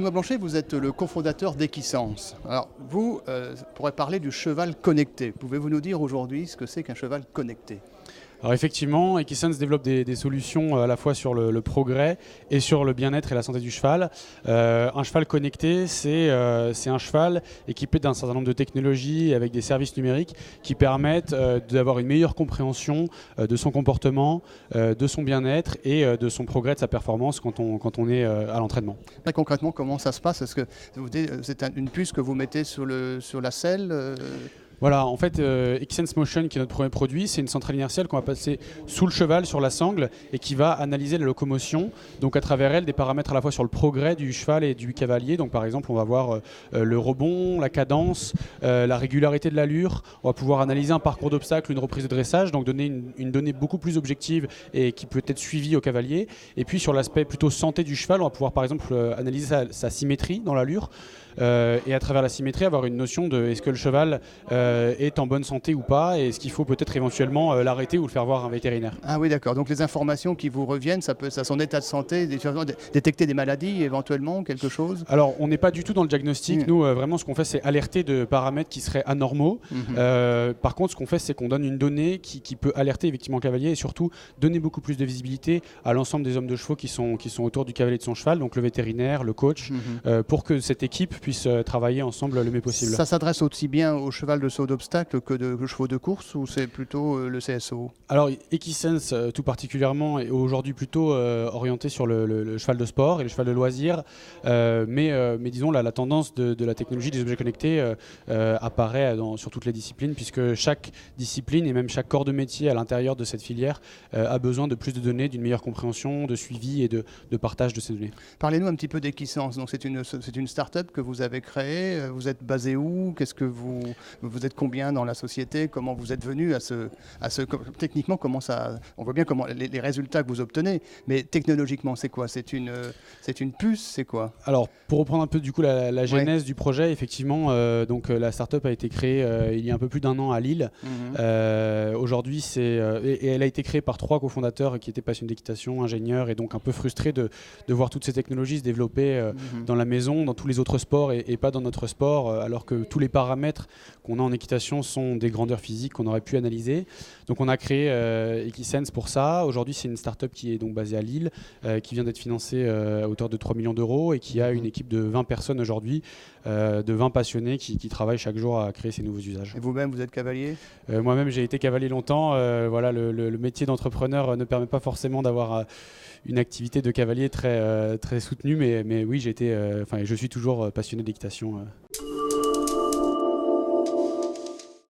Benoît Blanchet, vous êtes le cofondateur d'Equisense. Alors, vous pourrez parler du cheval connecté. Pouvez-vous nous dire aujourd'hui ce que c'est qu'un cheval connecté ? Alors effectivement, Equisense développe des solutions à la fois sur le progrès et sur le bien-être et la santé du cheval. Un cheval connecté, c'est un cheval équipé d'un certain nombre de technologies avec des services numériques qui permettent d'avoir une meilleure compréhension de son comportement, de son bien-être et de son progrès, de sa performance quand on est à l'entraînement. Là, concrètement, comment ça se passe ? Est-ce que c'est une puce que vous mettez sur la selle Voilà, en fait, Equisense Motion, qui est notre premier produit, c'est une centrale inertielle qu'on va passer sous le cheval, sur la sangle, et qui va analyser la locomotion. Donc à travers elle, des paramètres à la fois sur le progrès du cheval et du cavalier. Donc par exemple, on va voir le rebond, la cadence, la régularité de l'allure. On va pouvoir analyser un parcours d'obstacle, une reprise de dressage, donc donner une donnée beaucoup plus objective et qui peut être suivie au cavalier. Et puis sur l'aspect plutôt santé du cheval, on va pouvoir par exemple analyser sa symétrie dans l'allure. Et à travers la symétrie, avoir une notion de est-ce que le cheval est en bonne santé ou pas, et est-ce qu'il faut peut-être éventuellement l'arrêter ou le faire voir un vétérinaire. Ah oui, d'accord. Donc les informations qui vous reviennent, ça peut, ça son état de santé, détecter des maladies éventuellement, quelque chose. Alors on n'est pas du tout dans le diagnostic. Nous, vraiment, ce qu'on fait, c'est alerter de paramètres qui seraient anormaux. Par contre, ce qu'on fait, c'est qu'on donne une donnée qui peut alerter effectivement le cavalier et surtout donner beaucoup plus de visibilité à l'ensemble des hommes de chevaux qui sont autour du cavalier de son cheval, donc le vétérinaire, le coach, pour que cette équipe puisse travailler ensemble le mieux possible. Ça s'adresse aussi bien au cheval de saut d'obstacle que de chevaux de course, ou c'est plutôt le CSO ? Alors Equisense tout particulièrement est aujourd'hui plutôt orienté sur le cheval de sport et le cheval de loisir, mais disons la tendance de la technologie des objets connectés apparaît sur toutes les disciplines, puisque chaque discipline et même chaque corps de métier à l'intérieur de cette filière a besoin de plus de données, d'une meilleure compréhension, de suivi et de partage de ces données. Parlez-nous un petit peu d'Equisense. Donc c'est une start-up que vous avez créée. Vous êtes basé où ? Qu'est-ce que vous êtes combien dans la société ? Comment vous êtes venu à ce techniquement, comment ça, on voit bien comment les résultats que vous obtenez, mais technologiquement c'est quoi ? C'est une puce, c'est quoi ? Alors pour reprendre un peu du coup la genèse du projet, effectivement, donc la start-up a été créée il y a un peu plus d'un an à Lille. Aujourd'hui et elle a été créée par 3 cofondateurs qui étaient passionnés d'équitation, ingénieurs, et donc un peu frustrés de voir toutes ces technologies se développer dans la maison, dans tous les autres sports et pas dans notre sport, alors que tous les paramètres qu'on a en équitation sont des grandeurs physiques qu'on aurait pu analyser. Donc on a créé Equisense pour ça. Aujourd'hui, c'est une start-up qui est donc basée à Lille, qui vient d'être financée à hauteur de 3 millions d'euros et qui a une équipe de 20 personnes aujourd'hui, de 20 passionnés qui travaillent chaque jour à créer ces nouveaux usages. Et vous-même, vous êtes cavalier ? Moi-même, j'ai été cavalier longtemps. Voilà, le métier d'entrepreneur ne permet pas forcément d'avoir une activité de cavalier très soutenue, mais oui, je suis toujours passionné d'équitation.